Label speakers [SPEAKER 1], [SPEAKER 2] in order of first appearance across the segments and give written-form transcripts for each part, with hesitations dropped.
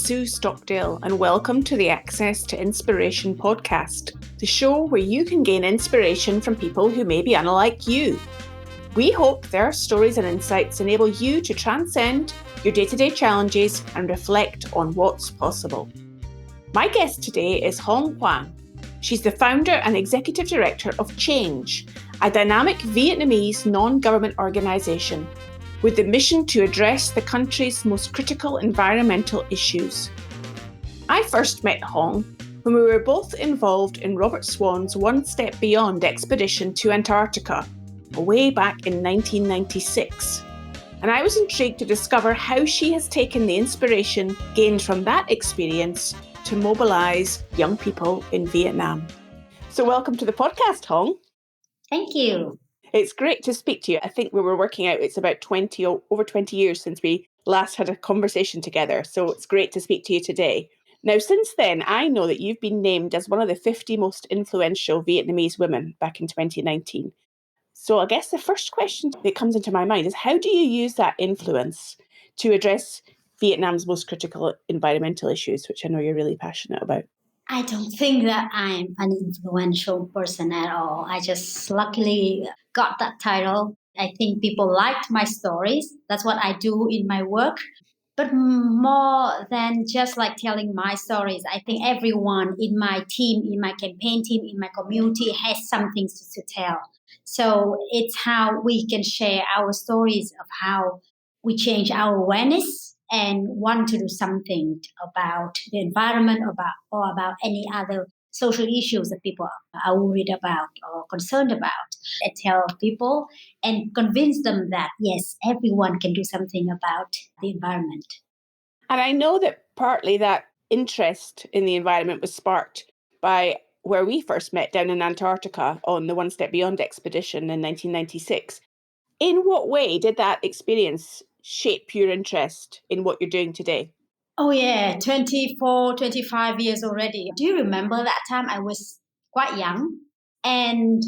[SPEAKER 1] Sue Stockdale, and welcome to the Access to Inspiration podcast, the show where you can gain inspiration from people who may be unlike you. We hope their stories and insights enable you to transcend your day-to-day challenges and reflect on what's possible. My guest today is Hong Hoang. She's the founder and executive director of Change, a dynamic Vietnamese non-government organisation with the mission to address the country's most critical environmental issues. I first met Hong when we were both involved in Robert Swan's One Step Beyond expedition to Antarctica, way back in 1996. And I was intrigued to discover how she has taken the inspiration gained from that experience to mobilise young people in Vietnam. So welcome to the podcast, Hong.
[SPEAKER 2] Thank you.
[SPEAKER 1] It's great to speak to you. I think we were working out it's about over 20 years since we last had a conversation together. So it's great to speak to you today. Now, since then, I know that you've been named as one of the 50 most influential Vietnamese women back in 2019. So I guess the first question that comes into my mind is, how do you use that influence to address Vietnam's most critical environmental issues, which I know you're really passionate about?
[SPEAKER 2] I don't think that I'm an influential person at all. I just luckily got that title. I think people liked my stories. That's what I do in my work. But more than just like telling my stories, I think everyone in my team, in my campaign team, in my community has something to tell. So it's how we can share our stories of how we change our awareness and want to do something about the environment or about any other social issues that people are worried about or concerned about. I tell people and convince them that, yes, everyone can do something about the environment.
[SPEAKER 1] And I know that partly that interest in the environment was sparked by where we first met down in Antarctica on the One Step Beyond expedition in 1996. In what way did that experience shape your interest in what you're doing today?
[SPEAKER 2] Oh yeah, 24, 25 years already. Do you remember that time I was quite young? And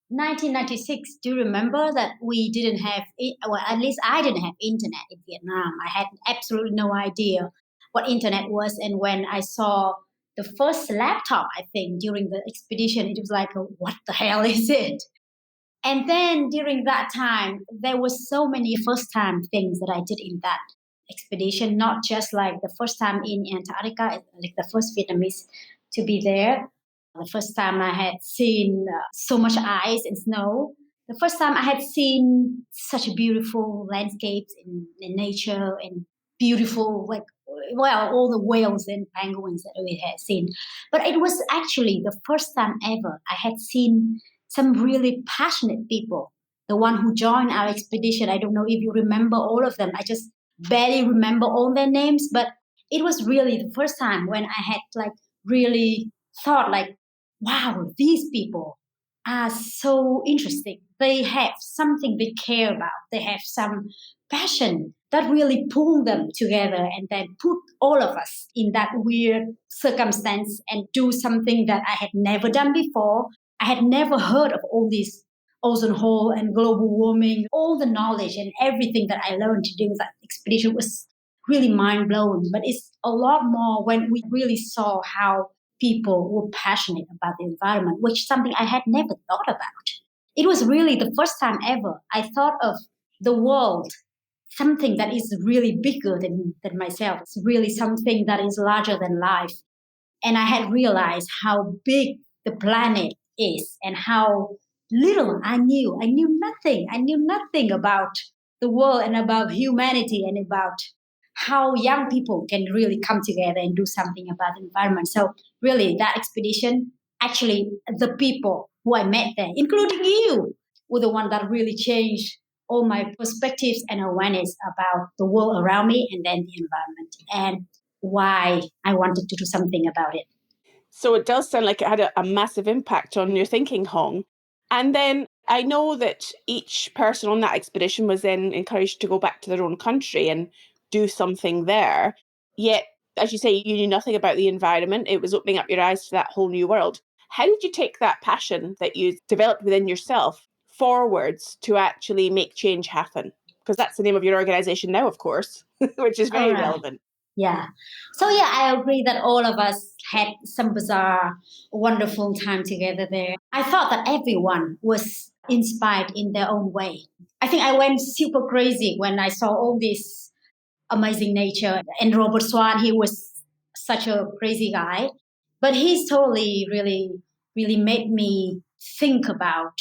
[SPEAKER 2] 1996, do you remember that we didn't have, well, at least I didn't have internet in Vietnam. I had absolutely no idea what internet was. And when I saw the first laptop, I think, during the expedition, it was like, what the hell is it? And then during that time, there was so many first time things that I did in that expedition, not just like the first time in Antarctica, like the first Vietnamese to be there. The first time I had seen so much ice and snow. The first time I had seen such beautiful landscapes in nature and beautiful, all the whales and penguins that we had seen. But it was actually the first time ever I had seen some really passionate people. The one who joined our expedition, I don't know if you remember all of them. I just barely remember all their names, but it was really the first time when I had really thought wow, these people are so interesting. They have something they care about. They have some passion that really pull them together and then put all of us in that weird circumstance and do something that I had never done before. I had never heard of all these ozone hole and global warming. All the knowledge and everything that I learned to do that expedition was really mind-blowing. But it's a lot more when we really saw how people were passionate about the environment, which is something I had never thought about. It was really the first time ever I thought of the world, something that is really bigger than myself. It's really something that is larger than life. And I had realized how big the planet is and how little I knew. I knew nothing. I knew nothing about the world and about humanity and about how young people can really come together and do something about the environment. So really that expedition, actually the people who I met there, including you, were the one that really changed all my perspectives and awareness about the world around me and then the environment and why I wanted to do something about it.
[SPEAKER 1] So it does sound like it had a massive impact on your thinking, Hong. And then I know that each person on that expedition was then encouraged to go back to their own country and do something there. Yet, as you say, you knew nothing about the environment. It was opening up your eyes to that whole new world. How did you take that passion that you developed within yourself forwards to actually make change happen? Because that's the name of your organisation now, of course, which is very relevant.
[SPEAKER 2] Yeah. So yeah, I agree that all of us had some bizarre, wonderful time together there. I thought that everyone was inspired in their own way. I think I went super crazy when I saw all this amazing nature. And Robert Swan, he was such a crazy guy, but he's totally really, really made me think about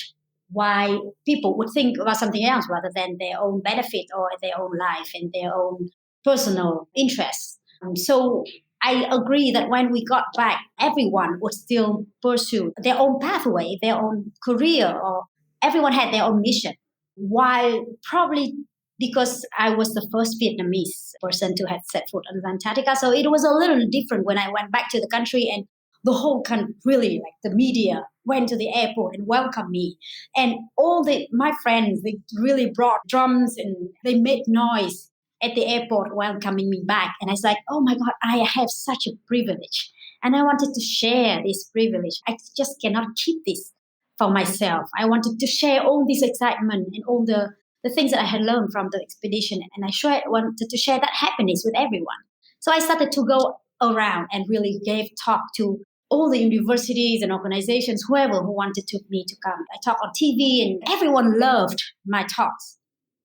[SPEAKER 2] why people would think about something else rather than their own benefit or their own life and their own personal interests. So I agree that when we got back, everyone would still pursue their own pathway, their own career, or everyone had their own mission. While probably because I was the first Vietnamese person to have set foot on Antarctica, so it was a little different when I went back to the country and the whole country, really, like the media, went to the airport and welcomed me. And all my friends, they really brought drums and they made noise at the airport welcoming me back. And I was like, oh my God, I have such a privilege. And I wanted to share this privilege. I just cannot keep this for myself. I wanted to share all this excitement and all the things that I had learned from the expedition. And wanted to share that happiness with everyone. So I started to go around and really gave talk to all the universities and organizations, whoever who wanted me to come. I talked on TV and everyone loved my talks.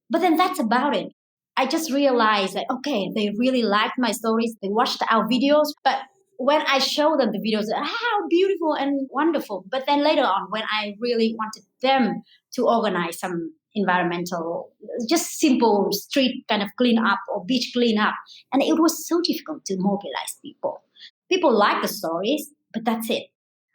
[SPEAKER 2] But then that's about it. I just realized that, okay, they really liked my stories. They watched our videos. But when I showed them the videos, how beautiful and wonderful. But then later on, when I really wanted them to organize some environmental, just simple street kind of clean up or beach clean up, and it was so difficult to mobilize people. People like the stories, but that's it.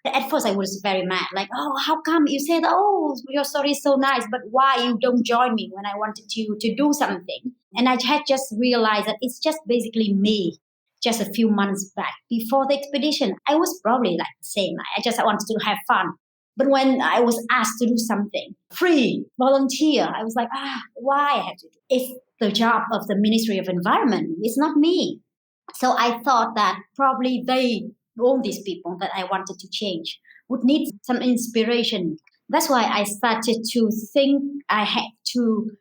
[SPEAKER 2] At first, I was very mad, like, oh, how come you said, oh, your story is so nice, but why you don't join me when I wanted you to do something? And I had just realized that it's just basically me. Just a few months back before the expedition, I was probably like the same. I just wanted to have fun. But when I was asked to do something free, volunteer, I was like, why I have to do? It's the job of the Ministry of Environment. It's not me. So I thought that probably all these people that I wanted to change, would need some inspiration. That's why I started to think I had to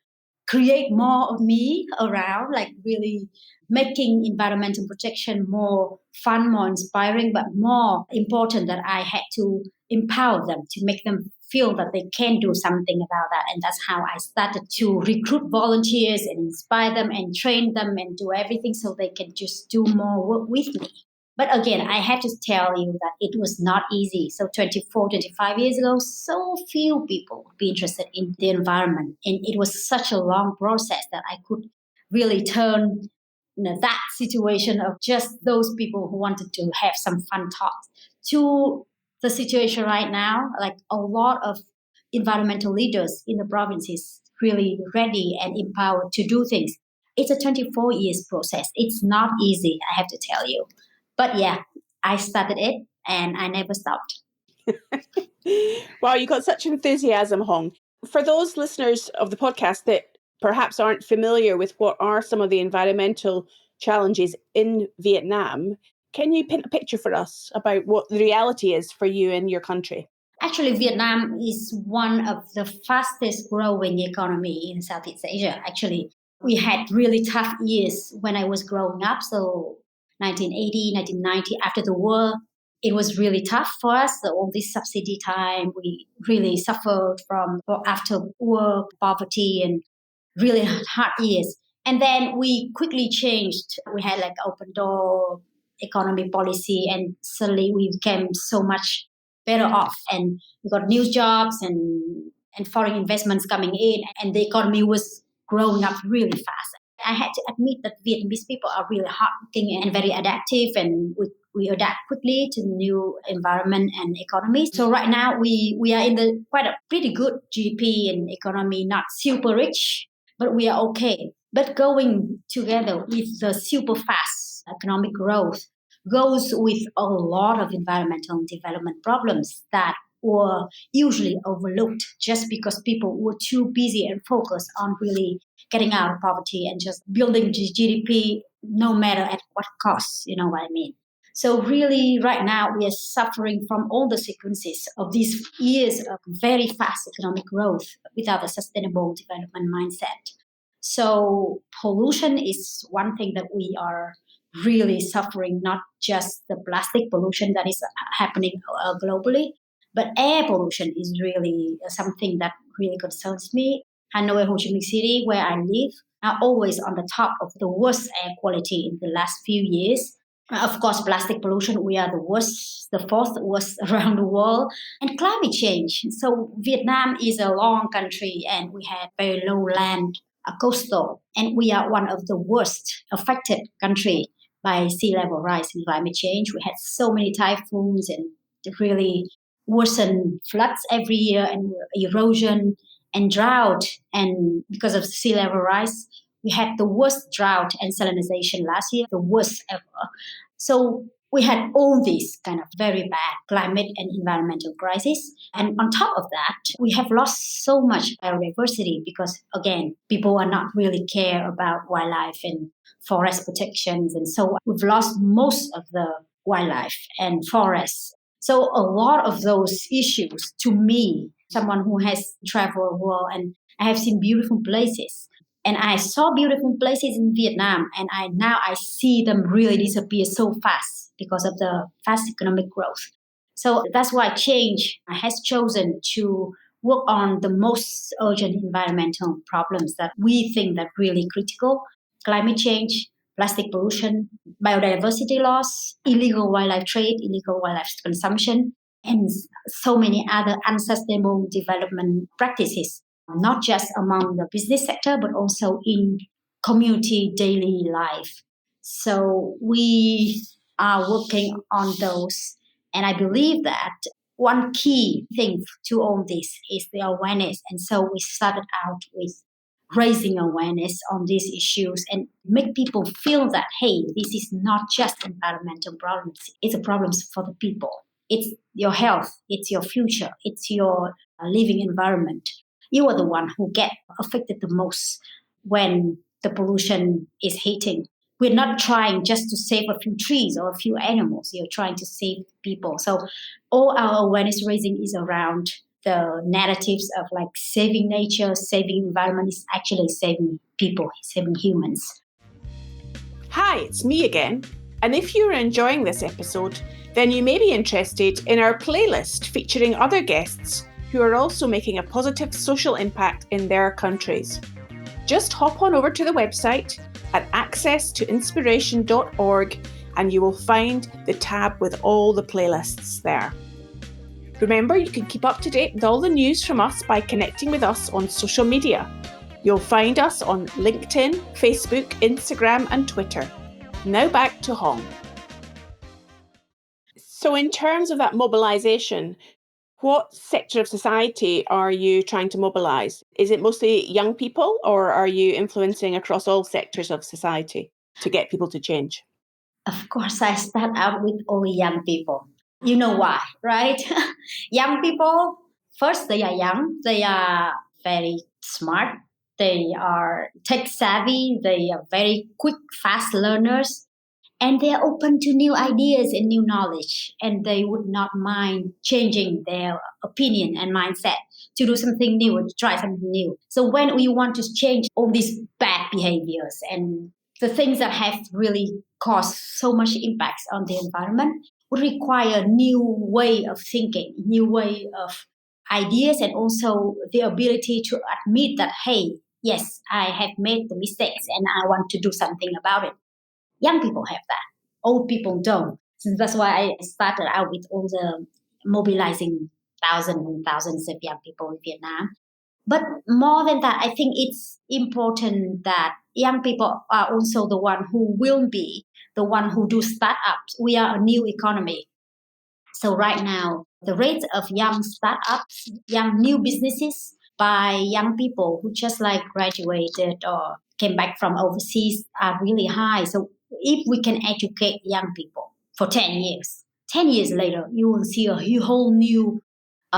[SPEAKER 2] create more of me around, like really making environmental protection more fun, more inspiring, but more important that I had to empower them to make them feel that they can do something about that. And that's how I started to recruit volunteers and inspire them and train them and do everything so they can just do more work with me. But again, I have to tell you that it was not easy. So 24, 25 years ago, so few people would be interested in the environment. And it was such a long process that I could really turn that situation of just those people who wanted to have some fun talks to the situation right now. Like a lot of environmental leaders in the province is really ready and empowered to do things. It's a 24 years process. It's not easy, I have to tell you. But yeah, I started it and I never stopped.
[SPEAKER 1] Wow, you got such enthusiasm, Hong. For those listeners of the podcast that perhaps aren't familiar with what are some of the environmental challenges in Vietnam, can you paint a picture for us about what the reality is for you in your country?
[SPEAKER 2] Actually, Vietnam is one of the fastest growing economy in Southeast Asia. Actually, we had really tough years when I was growing up. So 1980, 1990, after the war, it was really tough for us. So all this subsidy time, we really suffered from after war poverty and really hard years. And then we quickly changed. We had like open door economic policy, and suddenly we became so much better off. And we got new jobs and foreign investments coming in, and the economy was growing up really fast. I had to admit that Vietnamese people are really hardworking and very adaptive, and we adapt quickly to the new environment and economy. So right now we are in the quite a pretty good GDP and economy, not super rich, but we are okay. But going together with the super fast economic growth goes with a lot of environmental and development problems that were usually overlooked just because people were too busy and focused on really getting out of poverty and just building GDP no matter at what cost, you know what I mean? So really right now we are suffering from all the sequences of these years of very fast economic growth without a sustainable development mindset. So pollution is one thing that we are really suffering not just the plastic pollution that is happening globally, but air pollution is really something that really concerns me. Hanoi, Ho Chi Minh City, where I live, are always on the top of the worst air quality in the last few years. Of course, plastic pollution, we are the worst, the fourth worst around the world. And climate change. So, Vietnam is a long country and we have very low land, coastal, and we are one of the worst affected country by sea level rise and climate change. We had so many typhoons and really worsen floods every year and erosion and drought. And because of sea level rise, we had the worst drought and salinization last year, the worst ever. So we had all these kind of very bad climate and environmental crisis. And on top of that, we have lost so much biodiversity because, again, people are not really care about wildlife and forest protections. And so we've lost most of the wildlife and forests. So a lot of those issues, to me, someone who has traveled the world and I have seen beautiful places, and I saw beautiful places in Vietnam, and I see them really disappear so fast because of the fast economic growth. So that's why Change has chosen to work on the most urgent environmental problems that we think that really critical: climate change, plastic pollution, biodiversity loss, illegal wildlife trade, illegal wildlife consumption, and so many other unsustainable development practices, not just among the business sector, but also in community daily life. So we are working on those. And I believe that one key thing to all this is the awareness. And so we started out with raising awareness on these issues and make people feel that, hey, this is not just environmental problems, it's a problem for the people. It's your health, it's your future, it's your living environment. You are the one who get affected the most when the pollution is hitting. We're not trying just to save a few trees or a few animals. You're trying to save people. So all our awareness raising is around the narratives of like saving nature, saving environment is actually saving people, saving humans.
[SPEAKER 1] Hi, it's me again. And if you're enjoying this episode, then you may be interested in our playlist featuring other guests who are also making a positive social impact in their countries. Just hop on over to the website at accesstoinspiration.org and you will find the tab with all the playlists there. Remember, you can keep up to date with all the news from us by connecting with us on social media. You'll find us on LinkedIn, Facebook, Instagram, and Twitter. Now back to Hong. So in terms of that mobilisation, what sector of society are you trying to mobilise? Is it mostly young people, or are you influencing across all sectors of society to get people to change?
[SPEAKER 2] Of course, I start out with only young people. You know why, right? Young people, first, they are young, they are very smart, they are tech savvy, they are very quick, fast learners, and they are open to new ideas and new knowledge, and they would not mind changing their opinion and mindset to do something new or to try something new. So when we want to change all these bad behaviors and the things that have really caused so much impacts on the environment would require new way of thinking, new way of ideas, and also the ability to admit that, hey, yes, I have made the mistakes and I want to do something about it. Young people have that. Old people don't. So that's why I started out with all the mobilizing thousands and thousands of young people in Vietnam. But more than that, I think it's important that young people are also the one who will be the one who do startups. We are a new economy. So right now, the rate of young startups, young new businesses by young people who just like graduated or came back from overseas are really high. So if we can educate young people for 10 years, 10 years later, you will see a whole new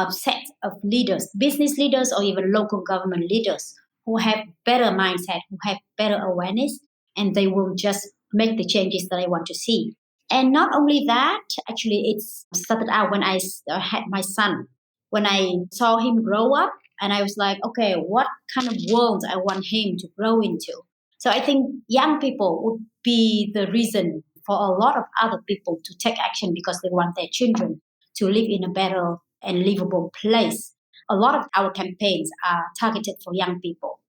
[SPEAKER 2] set of leaders, business leaders, or even local government leaders who have better mindset, who have better awareness, and they will just make the changes that I want to see. And not only that, actually, it's started out when I had my son. When I saw him grow up, and I was like, okay, what kind of world I want him to grow into? So I think young people would be the reason for a lot of other people to take action because they want their children to live in a better and livable place. A lot of our campaigns are targeted for young people.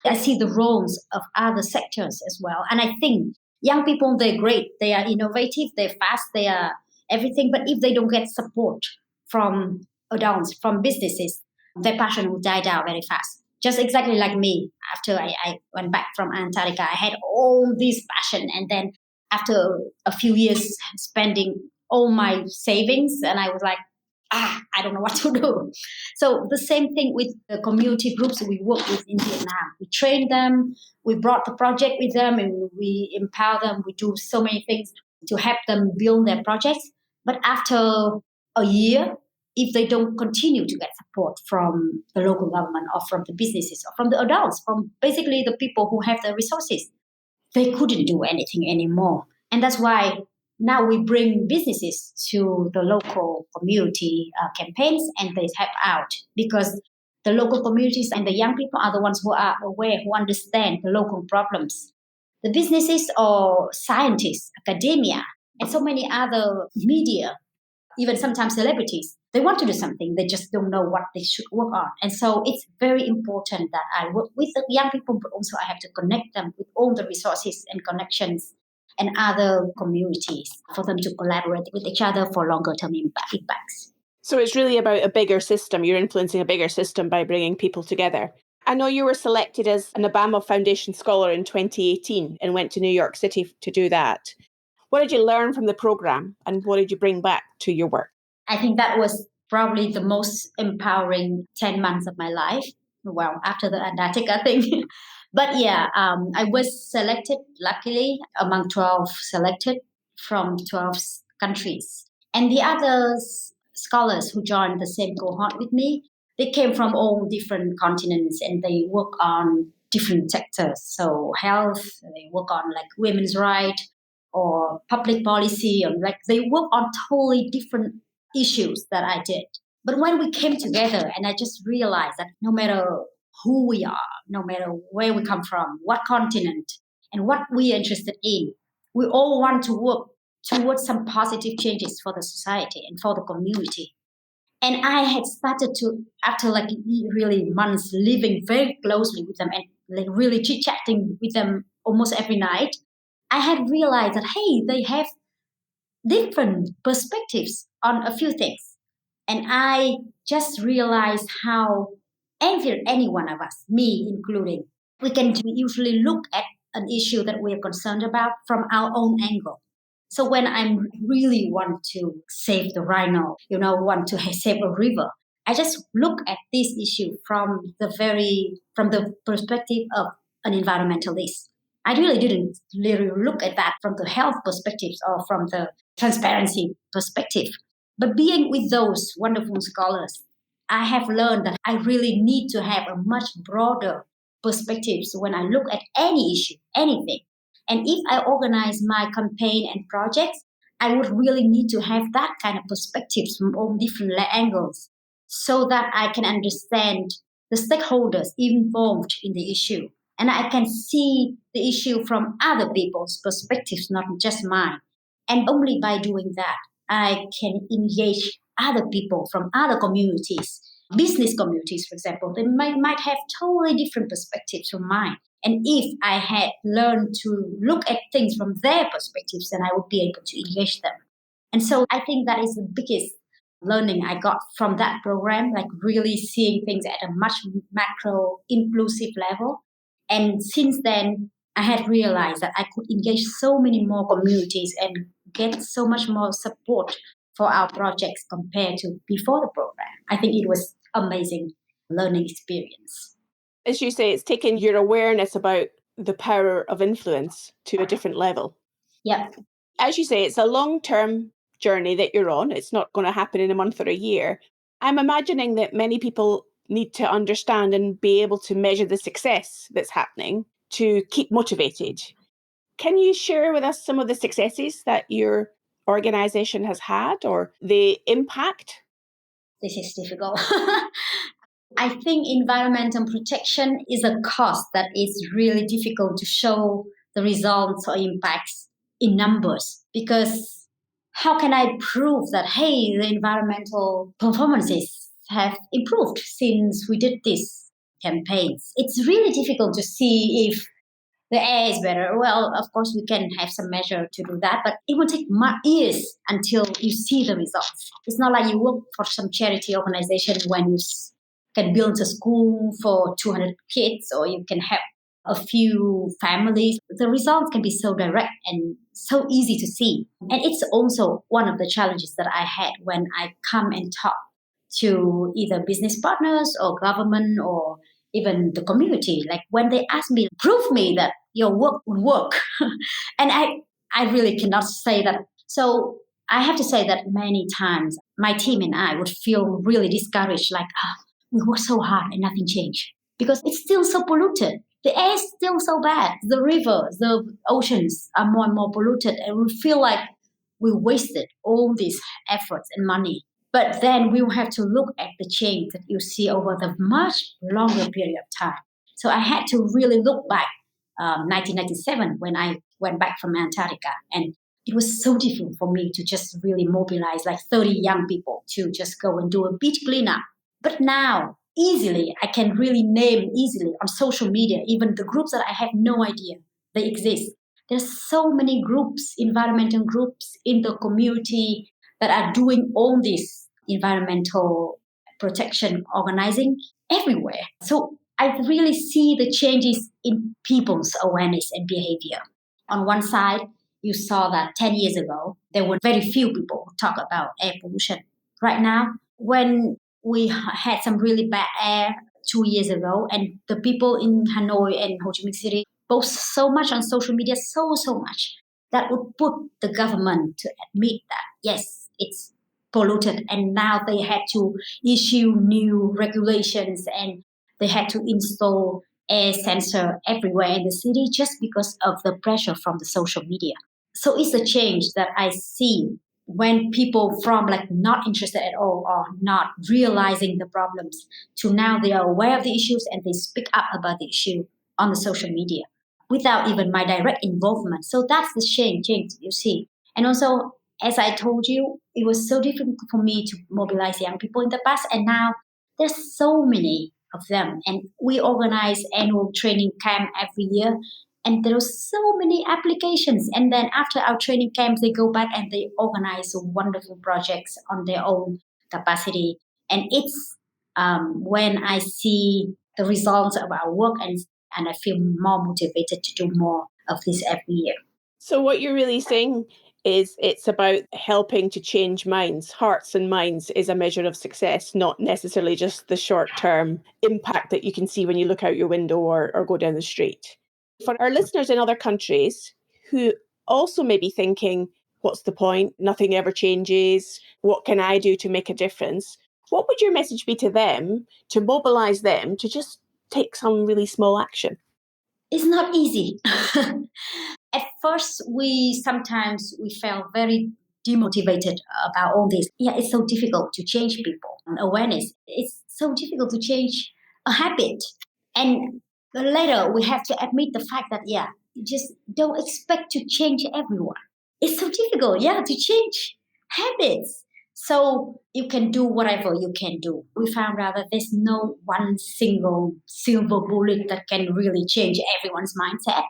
[SPEAKER 2] I see the roles of other sectors as well. And I think young people, they're great. They are innovative, they're fast, they are everything. But if they don't get support from adults, from businesses, their passion will die down very fast. Just exactly like me. After I went back from Antarctica, I had all this passion. And then after a few years spending all my savings, and I was like, I don't know what to do. So the same thing with the community groups we work with in Vietnam. We train them, we brought the project with them, and we empower them. We do so many things to help them build their projects. But after a year, if they don't continue to get support from the local government or from the businesses or from the adults, from basically the people who have the resources, they couldn't do anything anymore. And that's why now we bring businesses to the local community campaigns and they help out because the local communities and the young people are the ones who are aware, who understand the local problems. The businesses or scientists, academia, and so many other media, even sometimes celebrities, they want to do something, they just don't know what they should work on. And so it's very important that I work with the young people, but also I have to connect them with all the resources and connections and other communities for them to collaborate with each other for longer term impacts.
[SPEAKER 1] So it's really about a bigger system. You're influencing a bigger system by bringing people together. I know you were selected as an Obama Foundation Scholar in 2018 and went to New York City to do that. What did you learn from the program and what did you bring back to your work?
[SPEAKER 2] I think that was probably the most empowering 10 months of my life. Well, after the Antarctica thing. But yeah, I was selected, luckily, among 12 selected from 12 countries. And the other scholars who joined the same cohort with me, they came from all different continents and they work on different sectors. So health, they work on like women's rights or public policy, or like they work on totally different issues that I did. But when we came together, and I just realized that no matter who we are, no matter where we come from, what continent, and what we are interested in, we all want to work towards some positive changes for the society and for the community. And I had started to, after like really months living very closely with them and like really chit chatting with them almost every night, I had realized that, hey, they have different perspectives on a few things. And I just realized how any one of us, me including, we can usually look at an issue that we're concerned about from our own angle. So when I really want to save the rhino, want to save a river, I just look at this issue from the perspective of an environmentalist. I really didn't really look at that from the health perspectives or from the transparency perspective. But being with those wonderful scholars, I have learned that I really need to have a much broader perspectives when I look at any issue, anything. And if I organize my campaign and projects, I would really need to have that kind of perspectives from all different angles so that I can understand the stakeholders involved in the issue. And I can see the issue from other people's perspectives, not just mine. And only by doing that, I can engage other people from other communities, business communities, for example. They might have totally different perspectives from mine. And if I had learned to look at things from their perspectives, then I would be able to engage them. And so I think that is the biggest learning I got from that program, like really seeing things at a much macro, inclusive level. And since then, I had realized that I could engage so many more communities and get so much more support for our projects compared to before the program. I think it was amazing learning experience.
[SPEAKER 1] As you say, it's taken your awareness about the power of influence to a different level.
[SPEAKER 2] Yeah.
[SPEAKER 1] As you say, it's a long-term journey that you're on. It's not going to happen in a month or a year. I'm imagining that many people need to understand and be able to measure the success that's happening to keep motivated. Can you share with us some of the successes that your organisation has had or the impact?
[SPEAKER 2] This is difficult. I think environmental protection is a cause that is really difficult to show the results or impacts in numbers. Because how can I prove that, hey, the environmental performances have improved since we did these campaigns? It's really difficult to see if the air is better. Well, of course, we can have some measure to do that, but it will take years until you see the results. It's not like you work for some charity organization when you can build a school for 200 kids, or you can help a few families. The results can be so direct and so easy to see. And it's also one of the challenges that I had when I come and talk to either business partners or government or even the community. Like when they ask me, prove me that your work would work. And I really cannot say that. So I have to say that many times my team and I would feel really discouraged, like, we work so hard and nothing changed because it's still so polluted. The air is still so bad. The rivers, the oceans are more and more polluted, and we feel like we wasted all these efforts and money. But then we will have to look at the change that you see over the much longer period of time. So I had to really look back, 1997, when I went back from Antarctica. And it was so difficult for me to just really mobilize like 30 young people to just go and do a beach cleanup. But now, easily, I can really name easily on social media, even the groups that I had no idea they exist. There's so many groups, environmental groups in the community that are doing all this environmental protection organizing everywhere. So I really see the changes in people's awareness and behavior. On one side, you saw that 10 years ago, there were very few people who talk about air pollution. Right now, when we had some really bad air 2 years ago, and the people in Hanoi and Ho Chi Minh City post so much on social media, so much, that would put the government to admit that, yes, it's polluted. And now they had to issue new regulations, and they had to install air sensor everywhere in the city just because of the pressure from the social media. So it's a change that I see when people from like not interested at all or not realizing the problems to now they are aware of the issues and they speak up about the issue on the social media without even my direct involvement. So that's the change you see. And also, as I told you, it was so difficult for me to mobilize young people in the past, and now there's so many of them, and we organize annual training camp every year, and there are so many applications. And then after our training camps, they go back and they organize wonderful projects on their own capacity. And it's when I see the results of our work, and I feel more motivated to do more of this every year.
[SPEAKER 1] So what you're really saying is it's about helping to change minds. Hearts and minds is a measure of success, not necessarily just the short-term impact that you can see when you look out your window or go down the street. For our listeners in other countries who also may be thinking, what's the point? Nothing ever changes. What can I do to make a difference? What would your message be to them to mobilise them to just take some really small action?
[SPEAKER 2] It's not easy. At first, sometimes we felt very demotivated about all this. Yeah, it's so difficult to change people. Awareness, it's so difficult to change a habit. And later, we have to admit the fact that, yeah, you just don't expect to change everyone. It's so difficult, yeah, to change habits. So you can do whatever you can do. We found out that there's no one single silver bullet that can really change everyone's mindset.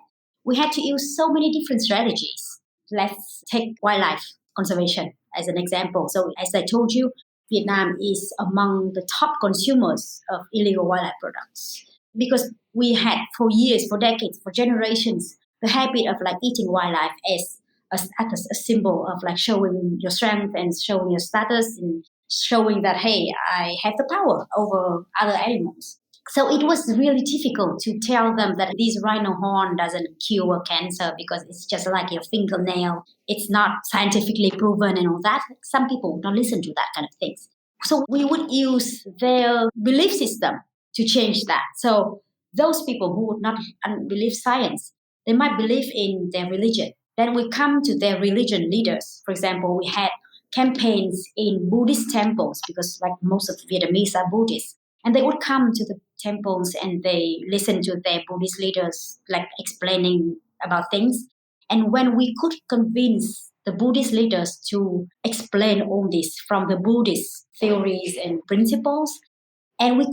[SPEAKER 2] We had to use so many different strategies. Let's take wildlife conservation as an example. So as I told you, Vietnam is among the top consumers of illegal wildlife products because we had for years, for decades, for generations, the habit of like eating wildlife as a symbol of like showing your strength and showing your status and showing that, hey, I have the power over other animals. So it was really difficult to tell them that this rhino horn doesn't cure cancer because it's just like your fingernail. It's not scientifically proven and all that. Some people don't listen to that kind of things. So we would use their belief system to change that. So those people who would not believe science, they might believe in their religion. Then we come to their religion leaders. For example, we had campaigns in Buddhist temples because like most of Vietnamese are Buddhists. And they would come to the temples and they listen to their Buddhist leaders like explaining about things. And when we could convince the Buddhist leaders to explain all this from the Buddhist theories and principles, and we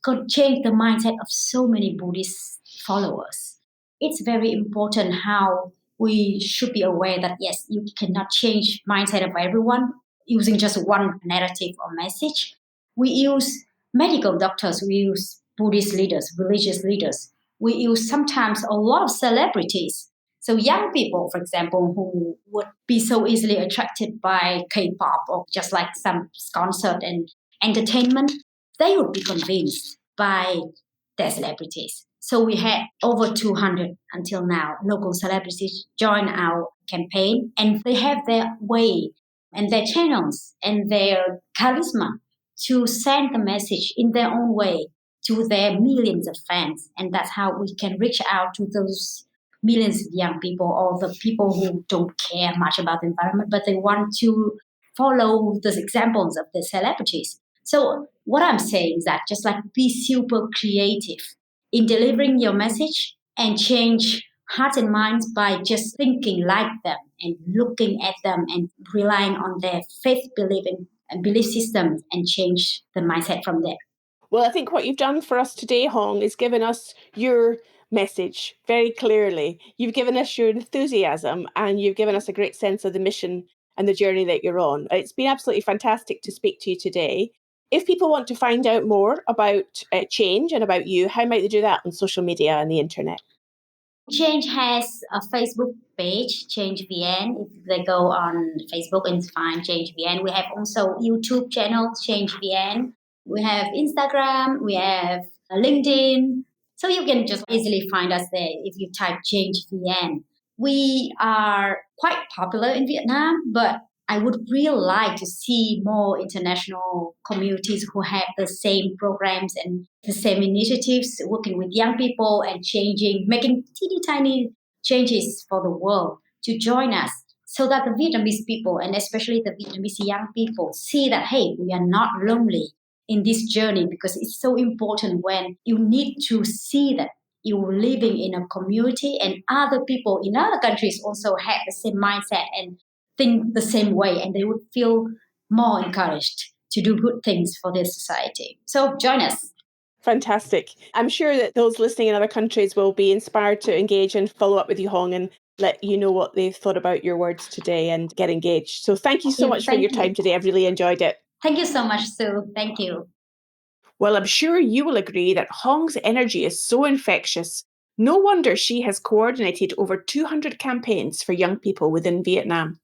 [SPEAKER 2] could change the mindset of so many Buddhist followers. It's very important how we should be aware that yes, you cannot change mindset of everyone using just one narrative or message. We use medical doctors, we use Buddhist leaders, religious leaders. We use sometimes a lot of celebrities. So young people, for example, who would be so easily attracted by K-pop or just like some concert and entertainment, they would be convinced by their celebrities. So we had over 200 until now local celebrities join our campaign, and they have their way and their channels and their charisma to send the message in their own way to their millions of fans. And that's how we can reach out to those millions of young people or the people who don't care much about the environment, but they want to follow the examples of the celebrities. So what I'm saying is that just like be super creative in delivering your message and change hearts and minds by just thinking like them and looking at them and relying on their faith belief systems and change the mindset from there.
[SPEAKER 1] Well, I think what you've done for us today, Hong, is given us your message very clearly. You've given us your enthusiasm and you've given us a great sense of the mission and the journey that you're on. It's been absolutely fantastic to speak to you today. If people want to find out more about change and about you, how might they do that on social media and the internet?
[SPEAKER 2] Change has a Facebook page, Change VN. If they go on Facebook and find Change VN, we have also YouTube channel, Change VN. We have Instagram, we have LinkedIn. So you can just easily find us there if you type Change VN. We are quite popular in Vietnam, but I would really like to see more international communities who have the same programs and the same initiatives, working with young people and changing, making teeny tiny changes for the world to join us so that the Vietnamese people and especially the Vietnamese young people see that, hey, we are not lonely in this journey, because it's so important when you need to see that you're living in a community and other people in other countries also have the same mindset and think the same way, and they would feel more encouraged to do good things for their society. So join us.
[SPEAKER 1] Fantastic. I'm sure that those listening in other countries will be inspired to engage and follow up with you, Hong, and let you know what they've thought about your words today and get engaged. So thank you so much for your time today. I've really enjoyed it.
[SPEAKER 2] Thank you so much, Sue. Thank you.
[SPEAKER 1] Well, I'm sure you will agree that Hong's energy is so infectious. No wonder she has coordinated over 200 campaigns for young people within Vietnam.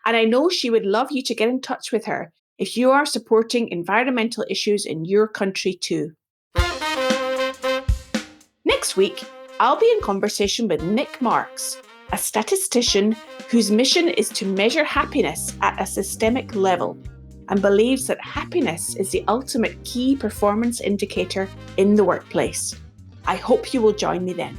[SPEAKER 1] And I know she would love you to get in touch with her if you are supporting environmental issues in your country too. Next week, I'll be in conversation with Nick Marks, a statistician whose mission is to measure happiness at a systemic level and believes that happiness is the ultimate key performance indicator in the workplace. I hope you will join me then.